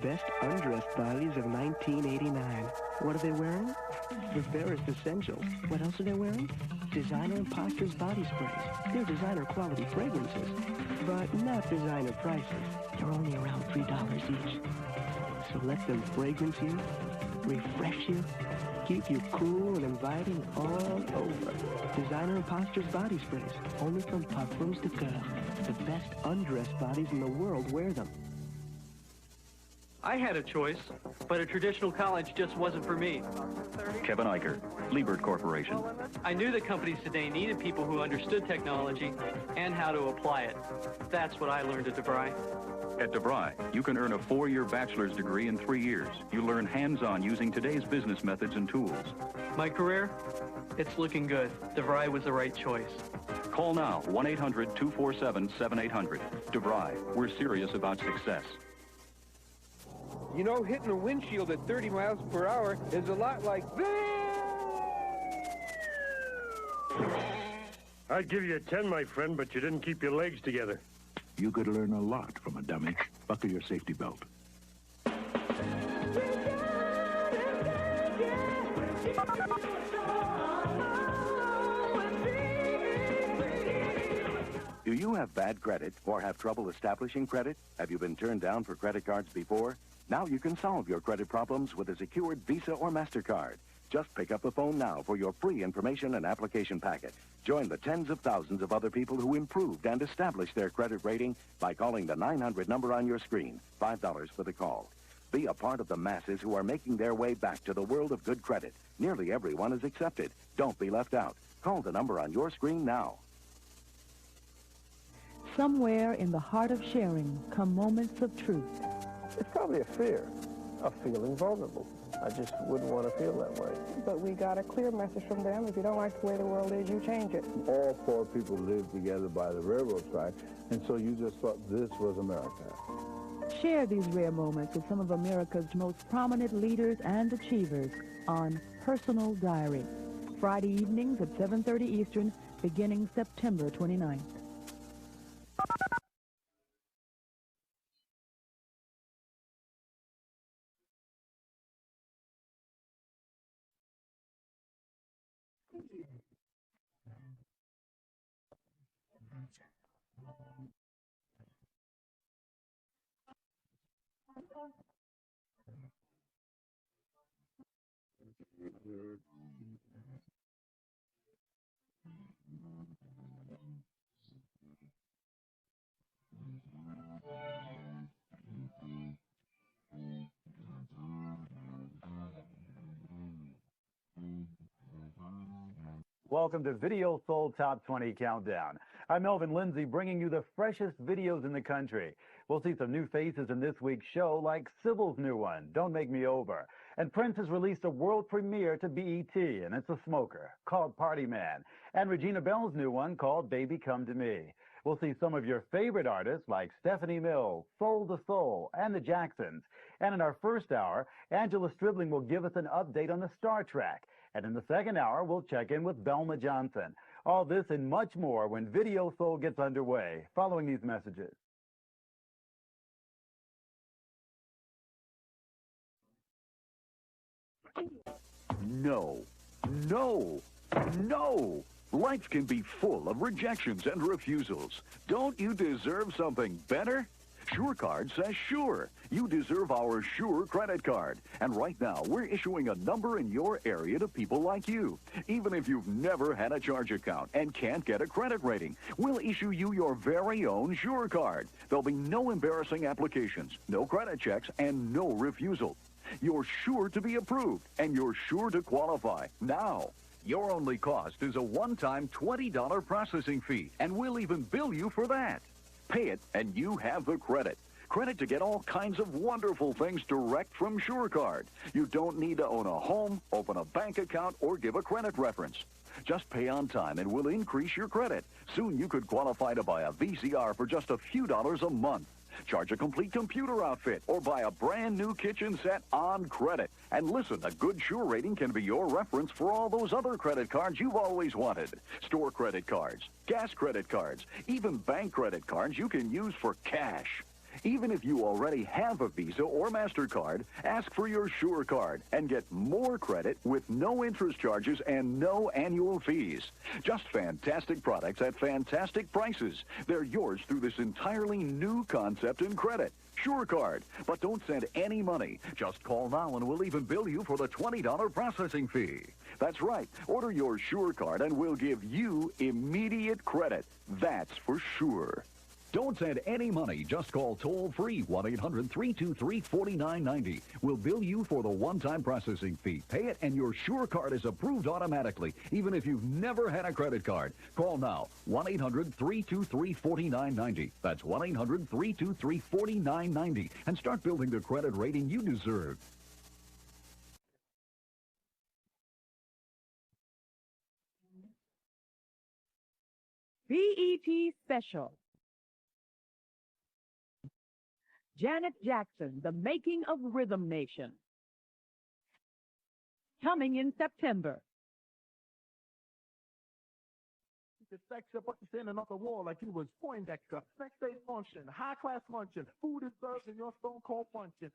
best undressed bodies of 1989. What are they wearing? The barest essentials. What else are they wearing? Designer Imposters body sprays. They're designer quality fragrances, but not designer prices. They're only around $3 each. So let them fragrance you, refresh you, keep you cool and inviting all over. Designer Imposters body sprays. Only from Parfums de Coeur. The best undressed bodies in the world wear them. I had a choice, but a traditional college just wasn't for me. Kevin Eicher, Liebert Corporation. I knew that companies today needed people who understood technology and how to apply it. That's what I learned at DeVry. At DeVry, you can earn a 4-year bachelor's degree in 3 years. You learn hands-on using today's business methods and tools. My career? It's looking good. DeVry was the right choice. Call now, 1-800-247-7800. DeVry, we're serious about success. You know, hitting a windshield at 30 miles per hour is a lot like this. I'd give you a 10, my friend, but you didn't keep your legs together. You could learn a lot from a dummy. Buckle your safety belt. Do you have bad credit or have trouble establishing credit? Have you been turned down for credit cards before? Now you can solve your credit problems with a secured Visa or MasterCard. Just pick up the phone now for your free information and application packet. Join the tens of thousands of other people who improved and established their credit rating by calling the 900 number on your screen. $5 for the call. Be a part of the masses who are making their way back to the world of good credit. Nearly everyone is accepted. Don't be left out. Call the number on your screen now. Somewhere in the heart of sharing come moments of truth. It's probably a fear of feeling vulnerable. I just wouldn't want to feel that way. But we got a clear message from them. If you don't like the way the world is, you change it. All poor people lived together by the railroad track, and so you just thought this was America. Share these rare moments with some of America's most prominent leaders and achievers on Personal Diary. Friday evenings at 7:30 Eastern, beginning September 29th. Welcome to Video Soul Top 20 Countdown. I'm Melvin, Lindsey, bringing you the freshest videos in the country. We'll see some new faces in this week's show, like Sybil's new one, Don't Make Me Over. And Prince has released a world premiere to BET, and it's a smoker, called Party Man. And Regina Bell's new one, called Baby Come to Me. We'll see some of your favorite artists, like Stephanie Mills, Soul to Soul, and the Jacksons. And in our first hour, Angela Stribling will give us an update on the Star Trek. And in the second hour, we'll check in with Belma Johnson. All this and much more when Video Soul gets underway, following these messages. No, no, no. Life can be full of rejections and refusals. Don't you deserve something better? SureCard says sure. You deserve our Sure credit card. And right now, we're issuing a number in your area to people like you. Even if you've never had a charge account and can't get a credit rating, we'll issue you your very own Sure card. There'll be no embarrassing applications, no credit checks, and no refusal. You're sure to be approved, and you're sure to qualify. Now, your only cost is a one-time $20 processing fee, and we'll even bill you for that. Pay it, and you have the credit. Credit to get all kinds of wonderful things direct from SureCard. You don't need to own a home, open a bank account, or give a credit reference. Just pay on time, and we'll increase your credit. Soon you could qualify to buy a VCR for just a few dollars a month. Charge a complete computer outfit or buy a brand new kitchen set on credit. And listen, a good Sure rating can be your reference for all those other credit cards you've always wanted. Store credit cards, gas credit cards, even bank credit cards you can use for cash. Even if you already have a Visa or MasterCard, ask for your Sure Card and get more credit with no interest charges and no annual fees. Just fantastic products at fantastic prices. They're yours through this entirely new concept in credit. Sure Card. But don't send any money. Just call now and we'll even bill you for the $20 processing fee. That's right. Order your Sure Card and we'll give you immediate credit. That's for sure. Don't send any money. Just call toll-free 1-800-323-4990. We'll bill you for the one-time processing fee. Pay it and your Sure Card is approved automatically, even if you've never had a credit card. Call now, 1-800-323-4990. That's 1-800-323-4990. And start building the credit rating you deserve. BET Special. Janet Jackson, The Making of Rhythm Nation. Coming in September. The sex up what you standing off the wall like you was Poindexter. Next day's function, high-class luncheon, food is served and your stone cold puncheon.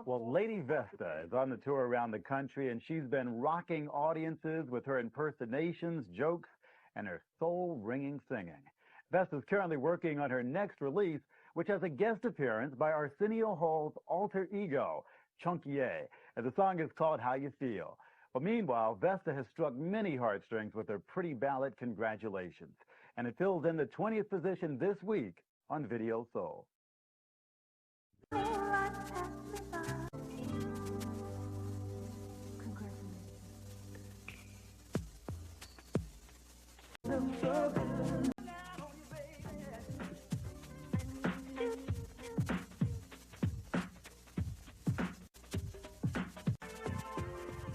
Well, Lady Vesta is on the tour around the country, and she's been rocking audiences with her impersonations, jokes, and her soul-ringing singing. Vesta's currently working on her next release, which has a guest appearance by Arsenio Hall's alter ego, Chunky A, and the song is called How You Feel. Well, meanwhile, Vesta has struck many heartstrings with her pretty ballad, Congratulations, and it fills in the 20th position this week on Video Soul.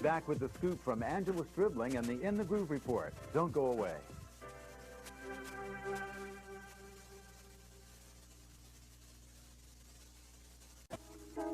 Back with the scoop from Angela Stribling and the In the Groove Report. Don't go away.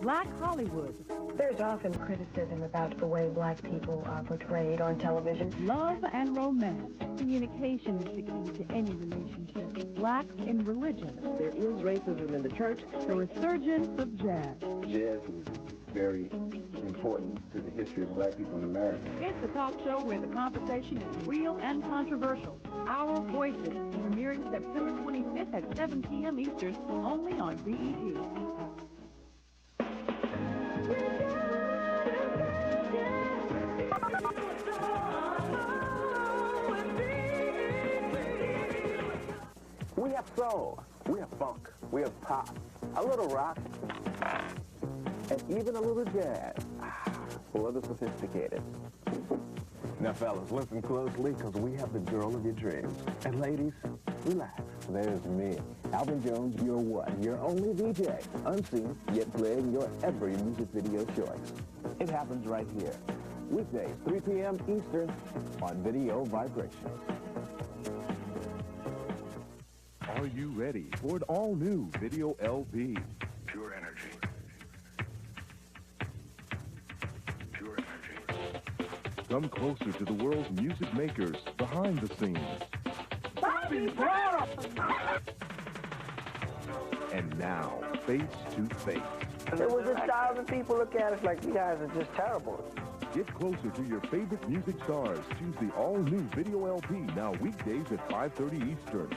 Black Hollywood. There's often criticism about the way black people are portrayed on television. Love and romance. Communication is the key to any relationship. Black in religion. There is racism in the church. The resurgence of jazz. Jazz is very important to the history of black people in America. It's a talk show where the conversation is real and controversial. Our Voices, premiering September 25th at 7 p.m. Eastern, only on BET. We have soul, we have funk, we have pop, a little rock, and even a little jazz. A little sophisticated. Now, fellas, listen closely, because we have the girl of your dreams. And ladies, relax. There's me, Alvin Jones, your one, your only VJ, unseen, yet playing your every music video choice. It happens right here. Weekdays, 3 p.m. Eastern on Video Vibrations. Are you ready for an all-new Video LP? Pure energy. Pure energy. Come closer to the world's music makers behind the scenes. Bobby Brown! And now, face to face. There was just 1,000 people look at us like you guys are just terrible. Get closer to your favorite music stars. Choose the all-new Video LP, now weekdays at 5:30 Eastern.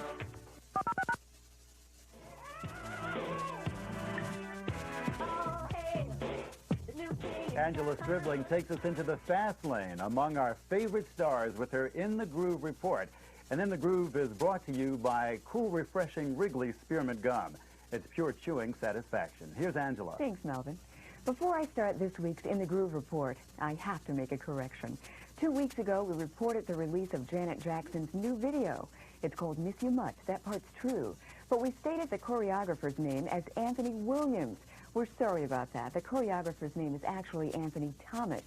Angela Stribling takes us into the fast lane among our favorite stars with her In the Groove report. And In the Groove is brought to you by cool, refreshing Wrigley Spearmint Gum. It's pure chewing satisfaction. Here's Angela. Thanks, Melvin. Before I start this week's In the Groove report, I have to make a correction. 2 weeks ago, we reported the release of Janet Jackson's new video. It's called Miss You Much. That part's true. But we stated the choreographer's name as Anthony Williams. We're sorry about that. The choreographer's name is actually Anthony Thomas.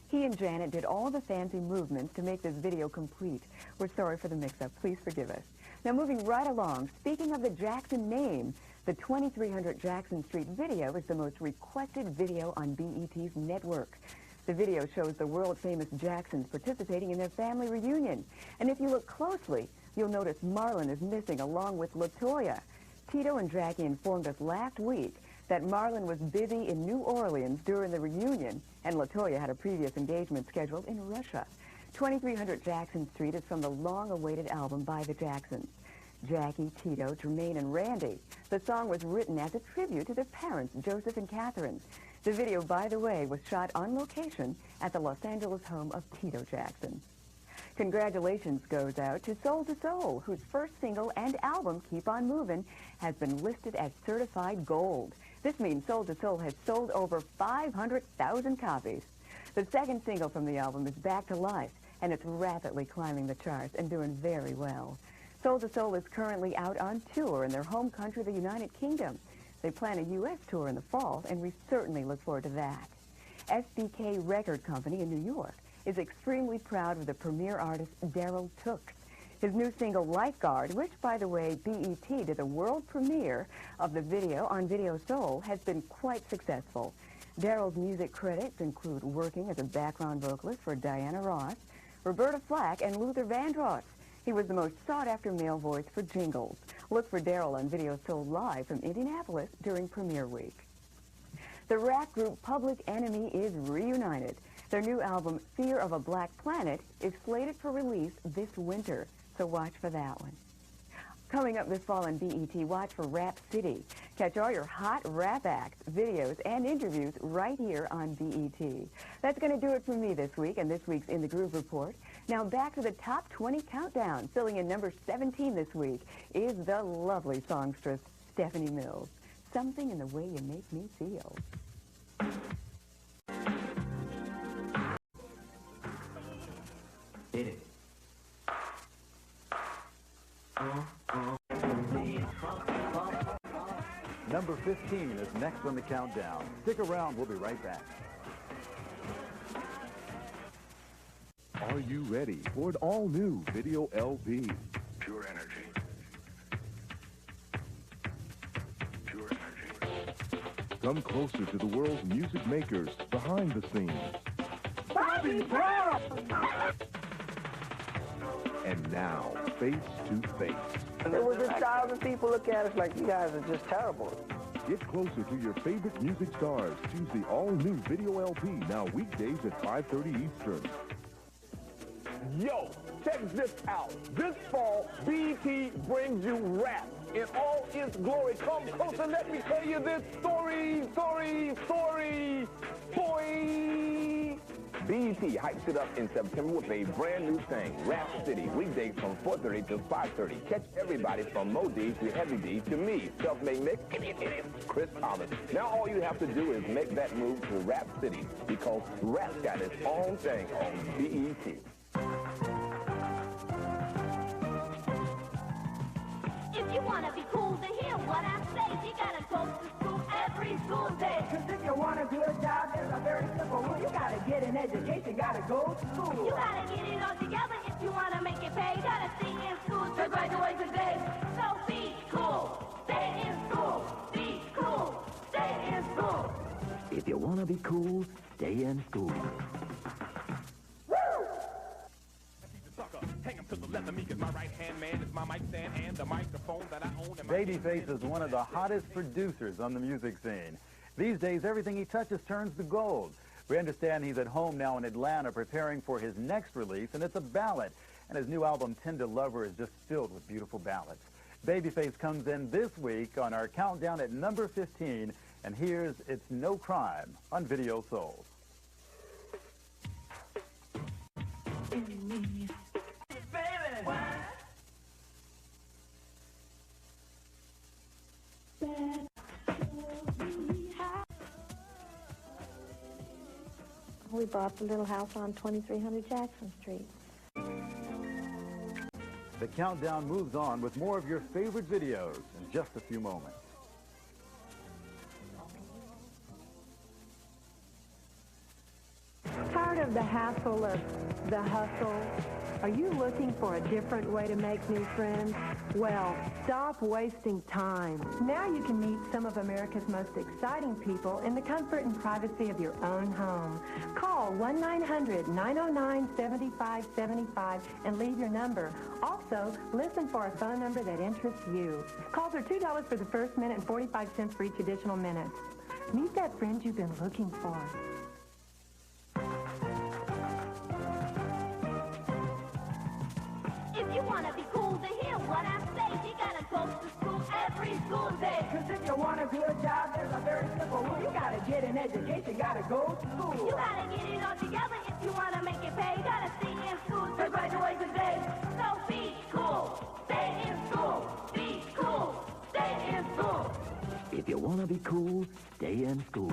He and Janet did all the fancy movements to make this video complete. We're sorry for the mix-up. Please forgive us. Now, moving right along, speaking of the Jackson name, the 2300 Jackson Street video is the most requested video on BET's network. The video shows the world-famous Jacksons participating in their family reunion. And if you look closely, you'll notice Marlon is missing along with LaToya. Tito and Jackie informed us last week that Marlon was busy in New Orleans during the reunion, and LaToya had a previous engagement scheduled in Russia. 2300 Jackson Street is from the long-awaited album by the Jacksons. Jackie, Tito, Jermaine, and Randy. The song was written as a tribute to their parents, Joseph and Catherine. The video, by the way, was shot on location at the Los Angeles home of Tito Jackson. Congratulations goes out to Soul to Soul, whose first single and album, Keep On Movin', has been listed as certified gold. This means Soul to Soul has sold over 500,000 copies. The second single from the album is Back to Life, and it's rapidly climbing the charts and doing very well. Soul to Soul is currently out on tour in their home country, the United Kingdom. They plan a U.S. tour in the fall, and we certainly look forward to that. SBK Record Company in New York is extremely proud of the premier artist Daryl Tooks. His new single, Lifeguard, which, by the way, BET did the world premiere of the video on Video Soul, has been quite successful. Daryl's music credits include working as a background vocalist for Diana Ross, Roberta Flack, and Luther Vandross. He was the most sought-after male voice for jingles. Look for Daryl on Video Soul live from Indianapolis during premiere week. The rap group Public Enemy is reunited. Their new album, Fear of a Black Planet, is slated for release this winter, so watch for that one. Coming up this fall on BET, watch for Rap City. Catch all your hot rap acts, videos, and interviews right here on BET. That's going to do it for me this week and this week's In the Groove Report. Now back to the Top 20 Countdown. Filling in number 17 this week is the lovely songstress Stephanie Mills. Something in the Way You Make Me Feel. Hit it. Number 15 is next on the countdown. Stick around, we'll be right back. Are you ready for an all-new video LP? Pure energy. Pure energy. Come closer to the world's music makers behind the scenes. Bobby Brown! And now, face to face. There was 1,000 people look at us like, you guys are just terrible. Get closer to your favorite music stars. Choose the all-new video LP, now weekdays at 5:30 Eastern. Yo, check this out. This fall, BET brings you rap in all its glory. Come closer, let me tell you this story. Boy! BET hypes it up in September with a brand new thing, Rap City, weekdays from 4:30 to 5:30. Catch everybody from Mo D to Heavy D to me, self-made Mick, Chris Thomas. Now all you have to do is make that move to Rap City because rap's got its own thing on BET. If you want to be cool to hear what I say, you got to go to school every school day. Cause if you want to do a job, there's a very simple rule. You got to get an education, got to go to school. You got to get it all together if you want to make it pay. You got to stay in school to graduate today. So be cool, stay in school. Be cool, stay in school. If you want to be cool, stay in school. Babyface is one of the hottest producers on the music scene. These days, everything he touches turns to gold. We understand he's at home now in Atlanta preparing for his next release, and it's a ballad. And his new album, Tender Lover, is just filled with beautiful ballads. Babyface comes in this week on our countdown at number 15, and here's It's No Crime on Video Soul. We bought the little house on 2300 Jackson Street. The countdown moves on with more of your favorite videos in just a few moments. Part of of the hassle of the hustle? Are you looking for a different way to make new friends? Well, stop wasting time. Now you can meet some of America's most exciting people in the comfort and privacy of your own home. Call 1-900-909-7575 and leave your number. Also, listen for a phone number that interests you. Calls are $2 for the first minute and 45 cents for each additional minute. Meet that friend you've been looking for. If you want to be cool to hear what I say, you got to go to school every school day. Cause if you want a good job, there's a very simple rule. You gotta get an education, gotta go to school. You got to get it all together if you want to make it pay. You got to stay in school to graduate today. So be cool, stay in school. Be cool, stay in school. If you want to be cool, stay in school.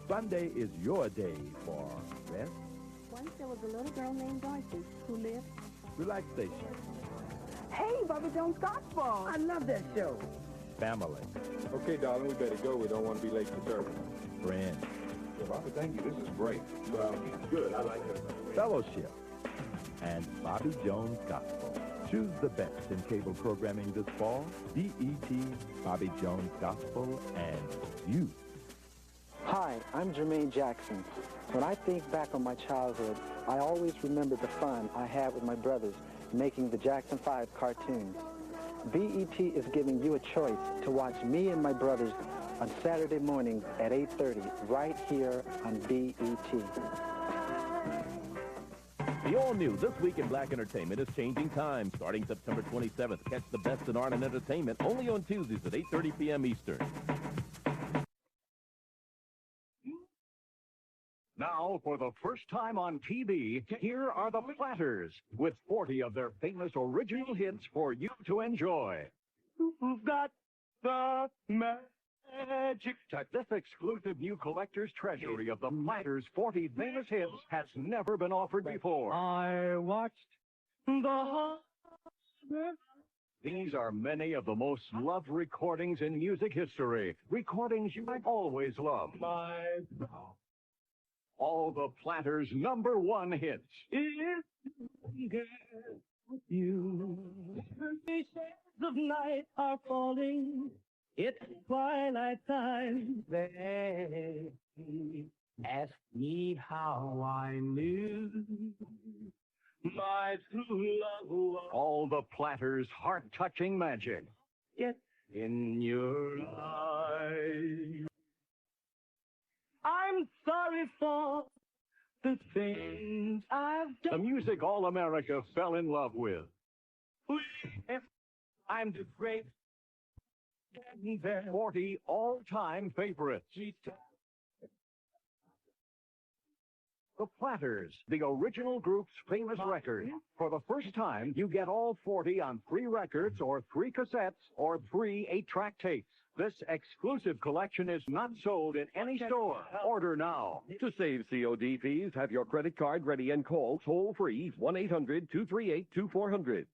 Sunday is your day for rest, Once there was a little girl named Dorothy who lived. relaxation, Hey, Bobby Jones Gospel. I love that show. family, Okay, darling, we better go. We don't want to be late for service. friends, Yeah, Bobby, thank you. This is great. Good. I like it. fellowship, and Bobby Jones Gospel. Choose the best in cable programming this fall. BET, Bobby Jones Gospel, and you. Hi, I'm Jermaine Jackson. When I think back on my childhood, I always remember the fun I had with my brothers making the Jackson 5 cartoons. BET is giving you a choice to watch me and my brothers on Saturday mornings at 8:30 right here on BET. The all-new This Week in Black Entertainment is changing time. Starting September 27th, catch the best in art and entertainment only on Tuesdays at 8:30 p.m. Eastern. Now, for the first time on TV, here are the Platters, with 40 of their famous original hits for you to enjoy. Who've got the magic touch? This exclusive new collector's treasury of the Platters' 40 famous hits has never been offered before. I watched the... These are many of the most loved recordings in music history. Recordings you always loved. All the Platters' #1 hits. If you the shades of night are falling, it's twilight time. They ask me how I knew my true love was All the Platters' heart-touching magic. yet in your eyes. I'm sorry for the things I've The done. music all America fell in love with. If I'm disgraced, 40 all-time favorites. The Platters, the original group's famous record. For the first time, you get all 40 on 3 records or 3 cassettes or 3 8-track tapes. This exclusive collection is not sold in any store. Order now. To save COD fees, have your credit card ready and call toll-free 1-800-238-2400.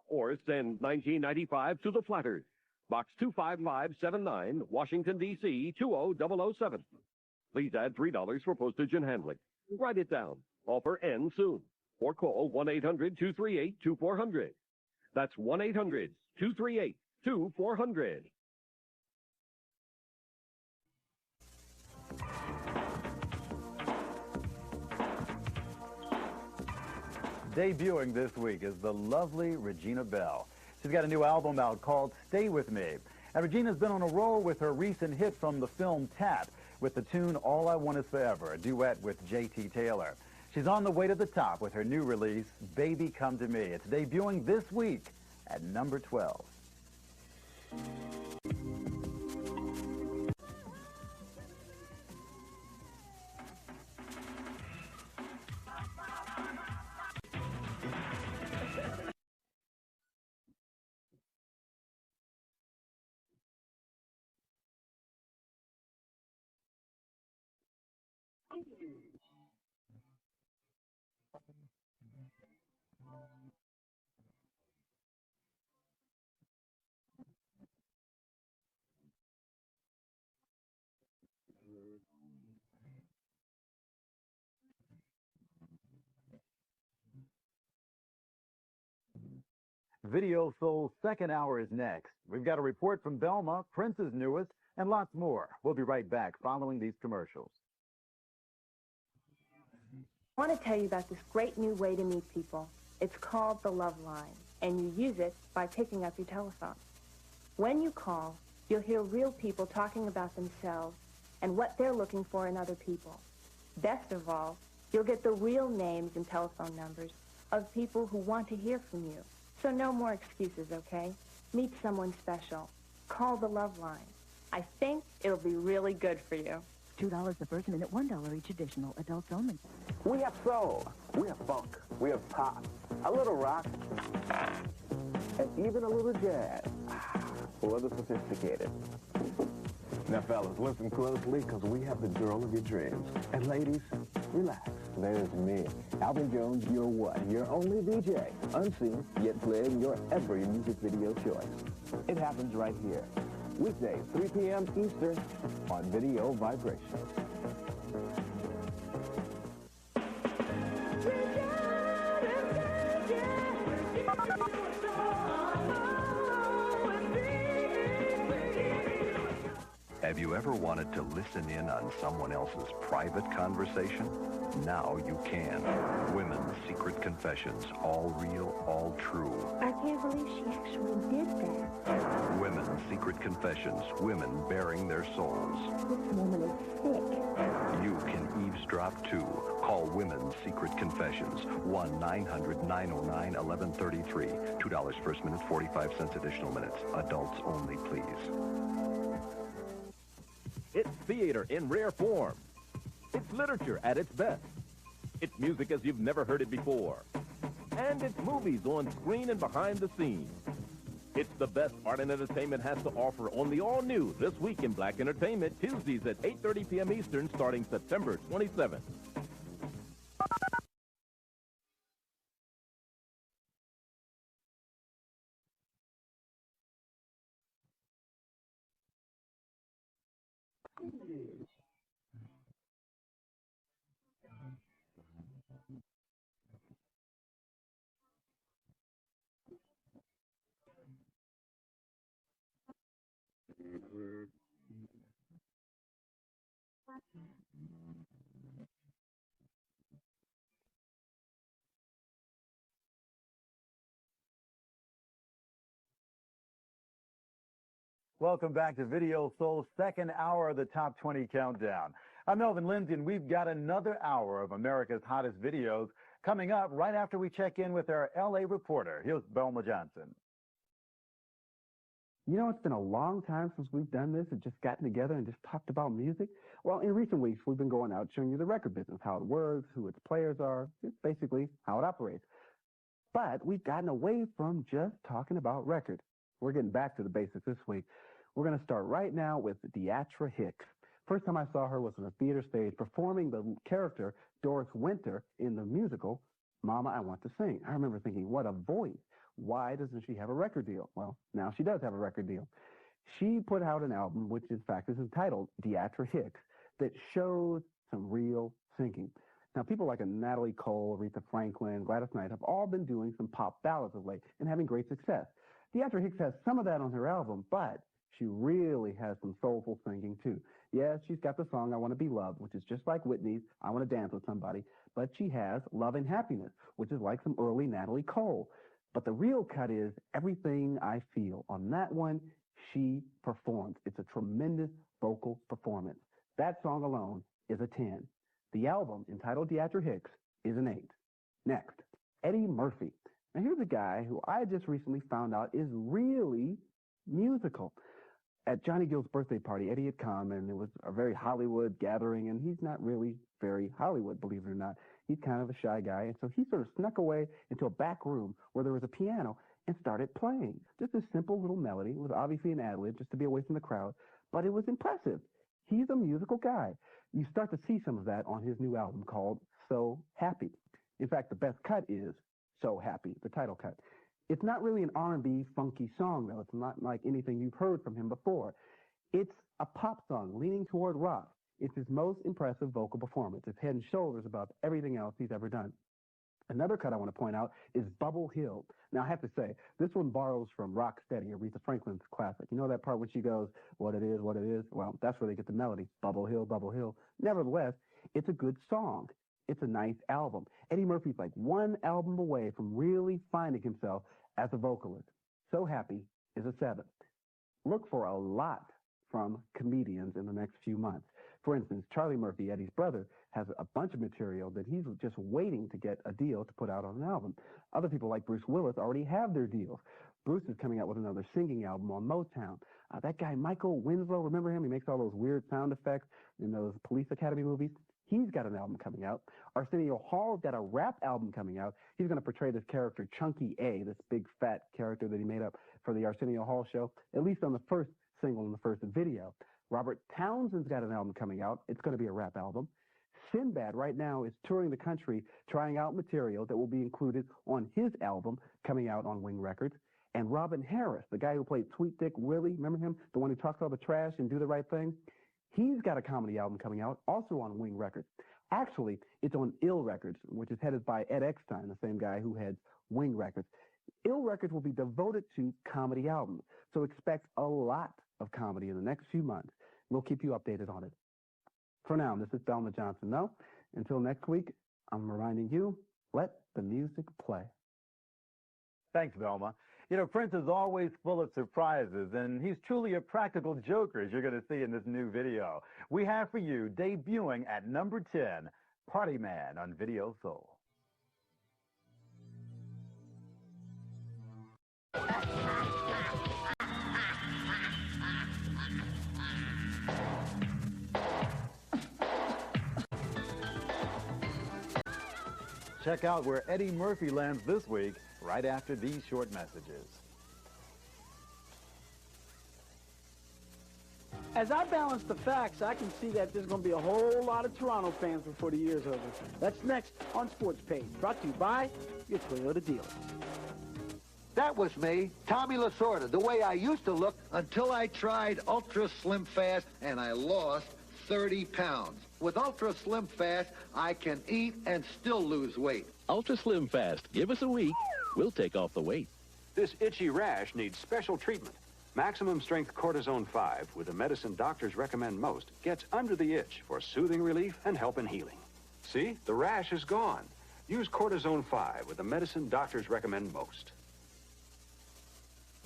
Or send $19.95 to the Platters, Box 25579, Washington, D.C. 20007. Please add $3 for postage and handling. Write it down. Offer ends soon. Or call 1-800-238-2400. That's 1-800-238-2400. Debuting this week is the lovely Regina Belle. She's got a new album out called Stay With Me. And Regina's been on a roll with her recent hit from the film Tap with the tune All I Want Is Forever, a duet with J.T. Taylor. She's on the way to the top with her new release, Baby Come to Me. It's debuting this week at number 12. Video Soul's second hour is next. We've got a report from Belma, Prince's newest, and lots more. We'll be right back following these commercials. I want to tell you about this great new way to meet people. It's called the Love Line, and you use it by picking up your telephone. When you call, you'll hear real people talking about themselves and what they're looking for in other people. Best of all, you'll get the real names and telephone numbers of people who want to hear from you. So no more excuses, okay? Meet someone special. Call the Love Line. I think it'll be really good for you. $2 the first minute, $1 each additional. Adults only. We have soul, we have funk, we have pop, a little rock, and even a little jazz. A little sophisticated. Now, fellas, listen closely, because we have the girl of your dreams. And ladies, relax. There's me, Alvin Jones, your one, your only VJ, unseen, yet playing your every music video choice. It happens right here. Weekdays, 3 p.m. Eastern on Video Vibration. Have you ever wanted to listen in on someone else's private conversation? Now you can. Women's Secret Confessions, all real, all true. I can't believe she actually did that. Women's Secret Confessions, women bearing their souls. This woman is sick. You can eavesdrop too. Call Women's Secret Confessions, 1-900-909-1133. $2 first minute, 45 cents additional minutes. Adults only, please. It's theater in rare form. It's literature at its best. It's music as you've never heard it before. And it's movies on screen and behind the scenes. It's the best art and entertainment has to offer on the all-new This Week in Black Entertainment, Tuesdays at 8:30 p.m. Eastern, starting September 27th. Welcome back to Video Soul's second hour of the Top 20 Countdown. I'm Melvin, Lindsey, and we've got another hour of America's hottest videos coming up right after we check in with our L.A. reporter. Here's Belma Johnson. You know, it's been a long time since we've done this and just gotten together and just talked about music. Well, in recent weeks, we've been going out showing you the record business, how it works, who its players are, it's basically how it operates. But we've gotten away from just talking about records. We're getting back to the basics this week. We're going to start right now with Deatra Hicks. First time I saw her was on a theater stage performing the character Doris Winter in the musical Mama, I Want to Sing. I remember thinking, what a voice. Why doesn't she have a record deal? Well, now she does have a record deal. She put out an album, which in fact is entitled Deatra Hicks, that shows some real singing. Now, people like Natalie Cole, Aretha Franklin, Gladys Knight have all been doing some pop ballads of late and having great success. Deatra Hicks has some of that on her album, but she really has some soulful singing, too. Yes, she's got the song I Want to Be Loved, which is just like Whitney's I Want to Dance with Somebody, but she has Love and Happiness, which is like some early Natalie Cole. But the real cut is Everything I Feel. On that one, she performs. It's a tremendous vocal performance. That song alone is a 10. The album, entitled Deatra Hicks, is an 8. Next, Eddie Murphy. Now, here's a guy who I just recently found out is really musical. At Johnny Gill's birthday party, Eddie had come, and it was a very Hollywood gathering, and he's not really very Hollywood, believe it or not. He's kind of a shy guy, and so he sort of snuck away into a back room where there was a piano and started playing. Just a simple little melody. It was obviously an ad-lib just to be away from the crowd, but it was impressive. He's a musical guy. You start to see some of that on his new album called So Happy. In fact, the best cut is So Happy, the title cut. It's not really an R&B funky song, though. It's not like anything you've heard from him before. It's a pop song leaning toward rock. It's his most impressive vocal performance. It's head and shoulders above everything else he's ever done. Another cut I want to point out is Bubble Hill. Now, I have to say, this one borrows from Rock Steady, Aretha Franklin's classic. You know that part when she goes, what it is, what it is? Well, that's where they get the melody, Bubble Hill, Bubble Hill. Nevertheless, it's a good song. It's a nice album. Eddie Murphy's like one album away from really finding himself as a vocalist. So Happy is a 7. Look for a lot from comedians in the next few months. For instance, Charlie Murphy, Eddie's brother, has a bunch of material that he's just waiting to get a deal to put out on an album. Other people like Bruce Willis already have their deals. Bruce is coming out with another singing album on Motown. That guy, Michael Winslow, remember him? He makes all those weird sound effects in those Police Academy movies. He's got an album coming out. Arsenio Hall's got a rap album coming out. He's going to portray this character, Chunky A, this big fat character that he made up for the Arsenio Hall show, at least on the first single and the first video. Robert Townsend's got an album coming out. It's going to be a rap album. Sinbad right now is touring the country, trying out material that will be included on his album coming out on Wing Records. And Robin Harris, the guy who played Sweet Dick Willie, remember him? The one who talks all the trash and Do the Right Thing? He's got a comedy album coming out, also on Wing Records. Actually, it's on Ill Records, which is headed by Ed Eckstein, the same guy who heads Wing Records. Ill Records will be devoted to comedy albums, so expect a lot of comedy in the next few months. We'll keep you updated on it. For now, this is Thelma Johnson. No, until next week, I'm reminding you, let the music play. Thanks, Velma. You know, Prince is always full of surprises, and he's truly a practical joker, as you're going to see in this new video. We have for you, debuting at number 10, Party Man on Video Soul. Check out where Eddie Murphy lands this week, right after these short messages. As I balance the facts, I can see that there's going to be a whole lot of Toronto fans before the year's over. That's next on Sports Page, brought to you by your Toyota dealers. That was me, Tommy Lasorda, the way I used to look until I tried Ultra Slim Fast and I lost 30 pounds. With Ultra Slim Fast, I can eat and still lose weight. Ultra Slim Fast. Give us a week. We'll take off the weight. This itchy rash needs special treatment. Maximum Strength Cortisone 5, with the medicine doctors recommend most, gets under the itch for soothing relief and help in healing. See? The rash is gone. Use Cortisone 5 with the medicine doctors recommend most.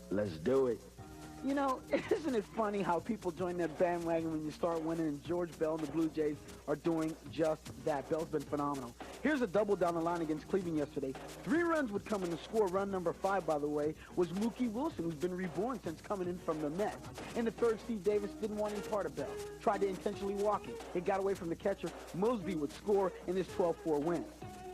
Let's do it. You know, isn't it funny how people join that bandwagon when you start winning, and George Bell and the Blue Jays are doing just that. Bell's been phenomenal. Here's a double down the line against Cleveland yesterday. 3 runs would come in to score. Run number 5, by the way, was Mookie Wilson, who's been reborn since coming in from the Mets. In the third, Steve Davis didn't want any part of Bell. Tried to intentionally walk him. It got away from the catcher. Mosby would score in this 12-4 win.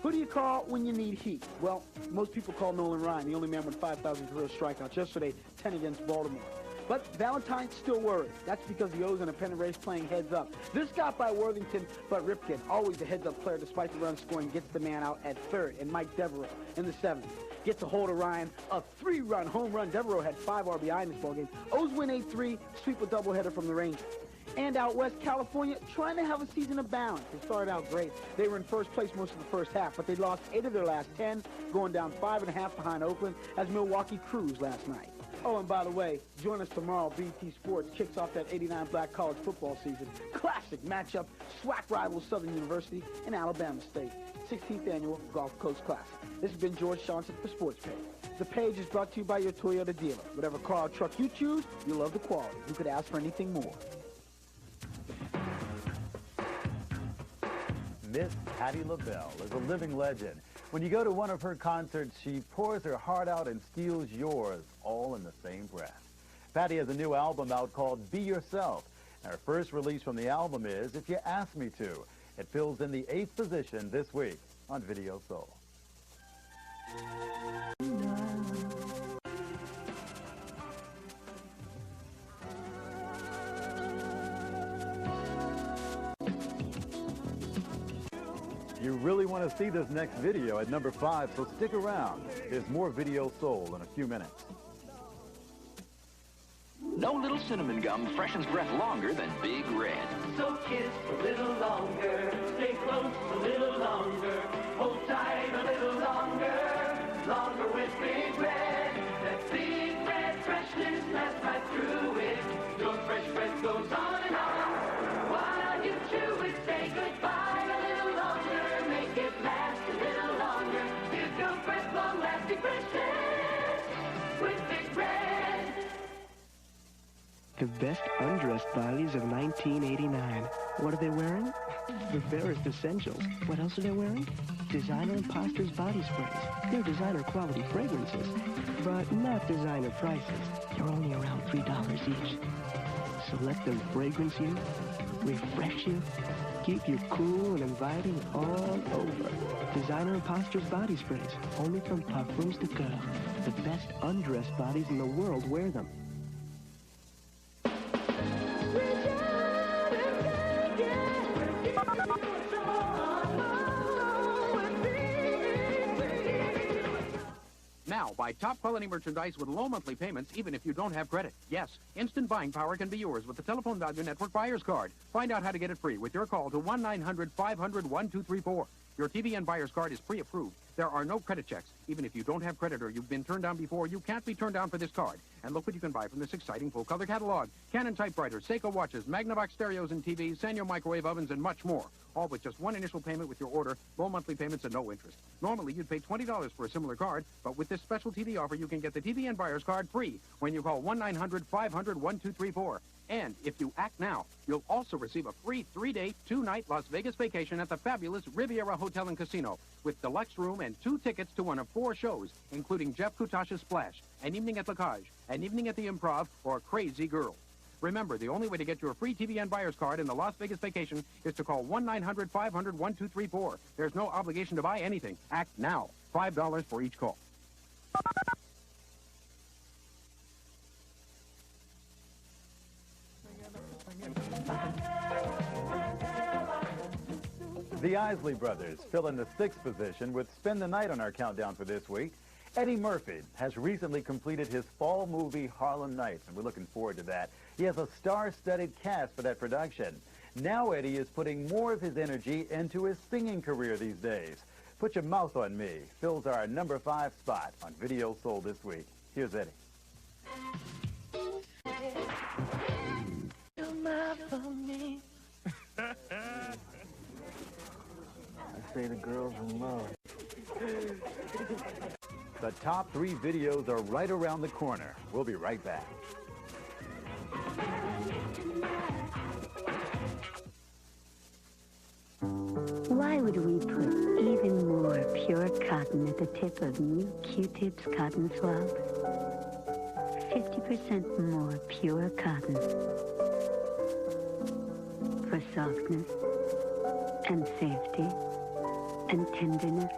Who do you call when you need heat? Well, most people call Nolan Ryan, the only man with 5,000 career strikeouts yesterday, 10 against Baltimore. But Valentine's still worried. That's because the O's in a pennant race playing heads up. This got by Worthington, but Ripken, always a heads-up player despite the run scoring, gets the man out at third, and Mike Devereaux in the 7th gets a hold of Ryan, a 3-run home run. Devereaux had 5 RBI in this ballgame. O's win 8-3, sweep a doubleheader from the Rangers. And out west, California, trying to have a season of balance. They started out great. They were in first place most of the first half, but they lost 8 of their last 10, going down 5.5 behind Oakland as Milwaukee cruised last night. Oh, and by the way, join us tomorrow. BT Sports kicks off that '89 black college football season. Classic matchup, SWAC rivals Southern University and Alabama State. 16th Annual Gulf Coast Classic. This has been George Johnson for Sports Page. The page is brought to you by your Toyota dealer. Whatever car or truck you choose, you'll love the quality. You could ask for anything more. Miss Patti LaBelle is a living legend. When you go to one of her concerts, she pours her heart out and steals yours, all in the same breath. Patti has a new album out called Be Yourself. And her first release from the album is If You Ask Me To. It fills in the 8th position this week on Video Soul. You really want to see this next video at number 5, so stick around. There's more Video Soul in a few minutes. No little cinnamon gum freshens breath longer than Big Red. So kiss a little longer, stay close a little longer, hold tight a little longer, longer with Big Red. That Big Red freshness lasts right through it. Your fresh breath goes on and on. While you chew it, say goodbye a little longer, make it last a little longer. Give your breath long-lasting freshness with Big Red. The best undressed bodies of 1989. What are they wearing? The barest essentials. What else are they wearing? Designer Imposters body sprays. They're designer quality fragrances, but not designer prices. They're only around $3 each. So let them fragrance you, refresh you, keep you cool and inviting all over. Designer Imposters body sprays. Only from Puff Rooms to Girl. The best undressed bodies in the world wear them. Now, buy top-quality merchandise with low monthly payments even if you don't have credit. Yes, instant buying power can be yours with the Telephone Value Network Buyer's Card. Find out how to get it free with your call to 1-900-500-1234. Your TVN Buyer's Card is pre-approved. There are no credit checks. Even if you don't have credit or you've been turned down before, you can't be turned down for this card. And look what you can buy from this exciting full-color catalog. Canon typewriters, Seiko watches, Magnavox stereos and TVs, Sanyo microwave ovens, and much more. All with just one initial payment with your order, low monthly payments, and no interest. Normally, you'd pay $20 for a similar card, but with this special TV offer, you can get the TVN Buyer's Card free when you call 1-900-500-1234. And if you act now, you'll also receive a free 3-day, 2-night Las Vegas vacation at the fabulous Riviera Hotel and Casino with deluxe room and 2 tickets to one of 4 shows, including Jeff Kutash's Splash, An Evening at La Cage, An Evening at the Improv, or Crazy Girl. Remember, the only way to get your free TVN Buyer's Card in the Las Vegas vacation is to call 1-900-500-1234. There's no obligation to buy anything. Act now. $5 for each call. The Isley Brothers fill in the 6th position with Spend the Night on our countdown for this week. Eddie Murphy has recently completed his fall movie Harlem Nights, and we're looking forward to that. He has a star-studded cast for that production. Now Eddie is putting more of his energy into his singing career these days. Put Your Mouth on Me fills our number 5 spot on Video Soul this week. Here's Eddie. Your mouth on me. I say the girls in love. The top 3 videos are right around the corner. We'll be right back. Why would we put even more pure cotton at the tip of new Q-Tips cotton swabs? 50% more pure cotton for softness and safety and tenderness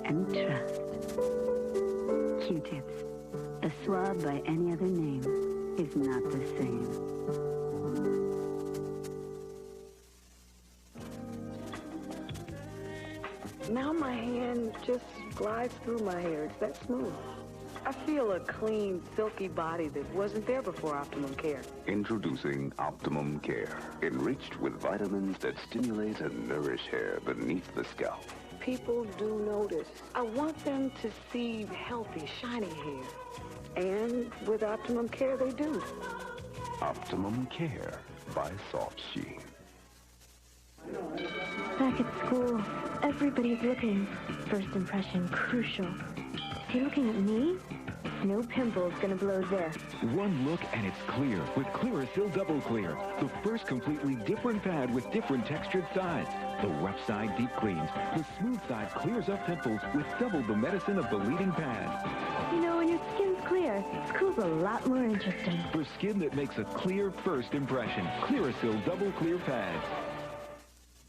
and trust. Q-Tips, a swab by any other name, is not the same. Now my hand just glides through my hair. It's that smooth. I feel a clean, silky body that wasn't there before Optimum Care. Introducing Optimum Care, enriched with vitamins that stimulate and nourish hair beneath the scalp. People do notice. I want them to see healthy, shiny hair. And with Optimum Care, they do. Optimum Care by Soft Sheen. Back at school, everybody's looking. First impression crucial. Is he looking at me? No pimple's gonna blow this. One look and it's clear with Clearasil Double Clear, the first completely different pad with different textured sides. The rough side deep cleans, the smooth side clears up pimples with double the medicine of the leading pad. You know, when your skin's clear, school's a lot more interesting. For skin that makes a clear first impression, Clearasil Double Clear pads.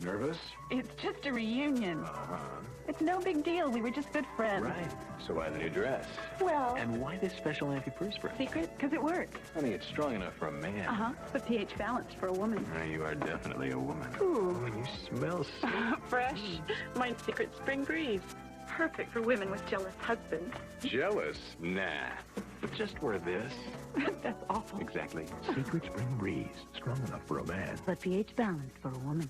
Nervous? It's just a reunion. It's no big deal. We were just good friends. Right. So why the new dress? Well... And why this special antiperspirant? Secret? Because it works. Honey, it's strong enough for a man. Uh-huh. But pH balanced for a woman. You are definitely a woman. Ooh. Oh, you smell so fresh. Mine's Secret Spring Breeze. perfect for women with jealous husbands. Jealous? Nah. But just wear this. That's awful. Exactly. Secret Spring Breeze. Strong enough for a man. But pH balanced for a woman.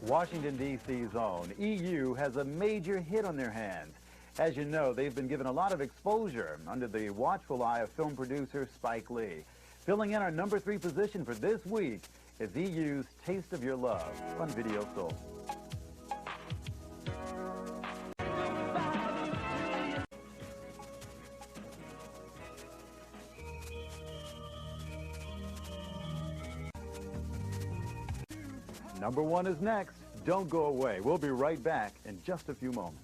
Washington, D.C.'s own EU has a major hit on their hands. As you know, they've been given a lot of exposure under the watchful eye of film producer Spike Lee. Filling in our number 3 position for this week is EU's Taste of Your Love on Video Soul. Number 1 is next. Don't go away. We'll be right back in just a few moments.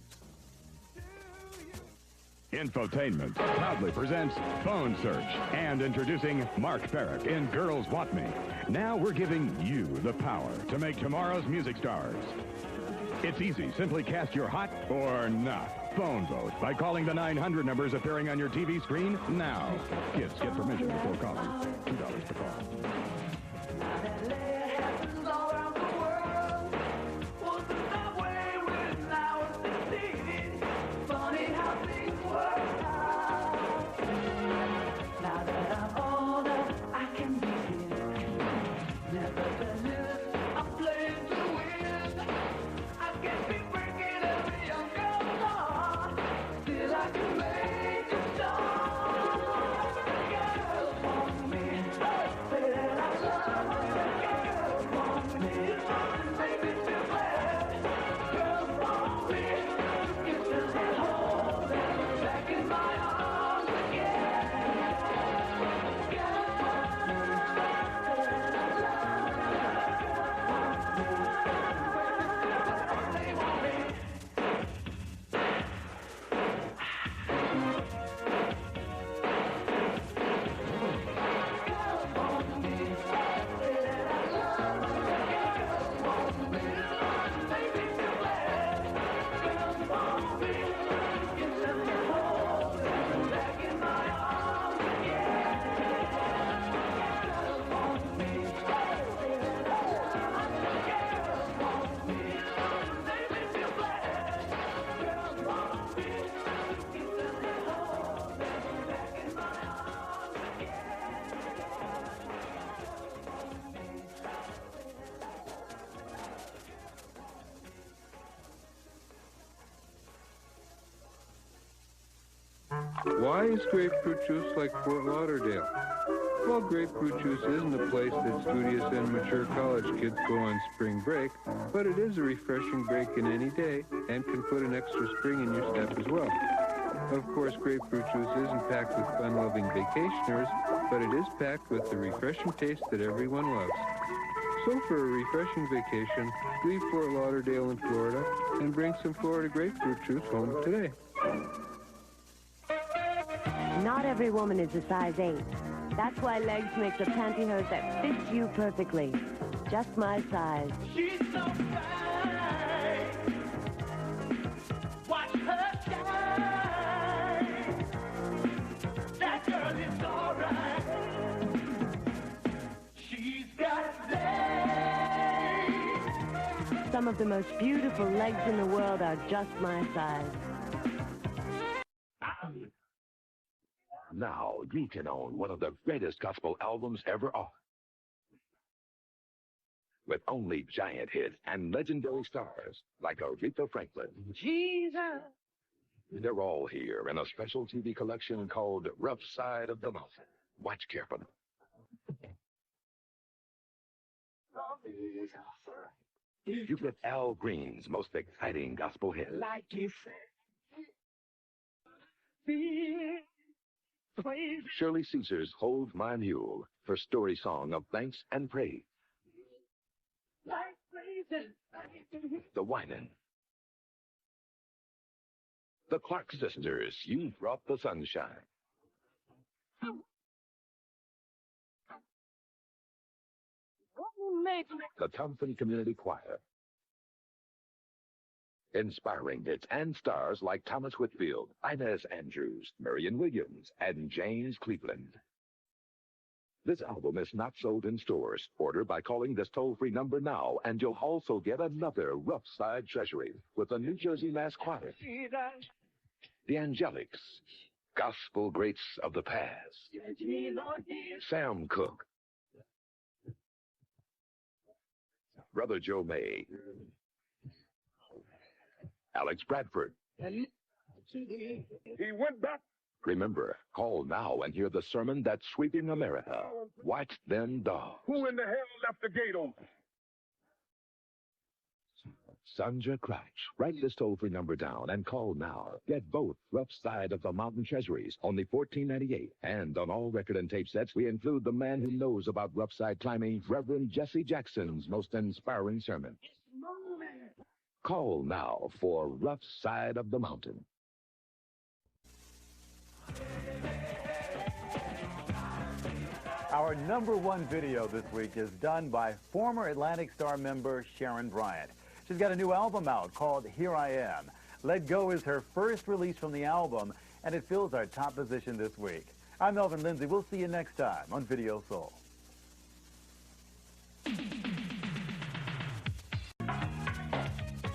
Infotainment proudly presents Phone Search and introducing Mark Farrick in Girls Want Me. Now we're giving you the power to make tomorrow's music stars. It's easy. Simply cast your hot or not phone vote by calling the 900 numbers appearing on your TV screen now. Kids, get permission before calling. $2 per call. Why is grapefruit juice like Fort Lauderdale? Well, grapefruit juice isn't a place that studious and mature college kids go on spring break, but it is a refreshing break in any day and can put an extra spring in your step as well. Of course, grapefruit juice isn't packed with fun-loving vacationers, but it is packed with the refreshing taste that everyone loves. So for a refreshing vacation, leave Fort Lauderdale in Florida and bring some Florida grapefruit juice home today. Not every woman is a size 8. That's why Legs makes a pantyhose that fits you perfectly. Just my size. She's so fine. Watch her shine. That girl is alright. She's got legs. Some of the most beautiful legs in the world are just my size. Now you can own one of the greatest gospel albums ever offered. With only giant hits and legendary stars like Aretha Franklin. Jesus. They're all here in a special TV collection called Rough Side of the Mountain. Watch carefully. You get Al Green's most exciting gospel hit. Like you said. Feel. Shirley Caesar's Hold My Mule, her story song of thanks and praise. Like praise. The Whinin'. The Clark Sisters, You Brought the Sunshine. The Thompson Community Choir. Inspiring hits and stars like Thomas Whitfield, Inez Andrews, Marion Williams, and James Cleveland. This album is not sold in stores. Order by calling this toll-free number now, and you'll also get another Rough Side treasury with the New Jersey Mass Choir, the Angelics, gospel greats of the past, Sam Cooke, Brother Joe May, Alex Bradford. He went back. Remember, call now and hear the sermon that's sweeping America. Watch Them Dogs. Who in the hell left the gate open? Sandra Crouch. Write this toll-free number down and call now. Get both Rough Side of the Mountain treasuries, only $14.98. And on all record and tape sets, we include the man who knows about rough side climbing, Reverend Jesse Jackson's most inspiring sermon. Call now for Rough Side of the Mountain. Our #1 video this week is done by former Atlantic Star member Sharon Bryant. She's got a new album out called Here I Am. Let Go is her first release from the album, and it fills our top position this week. I'm Melvin Lindsey. We'll see you next time on Video Soul.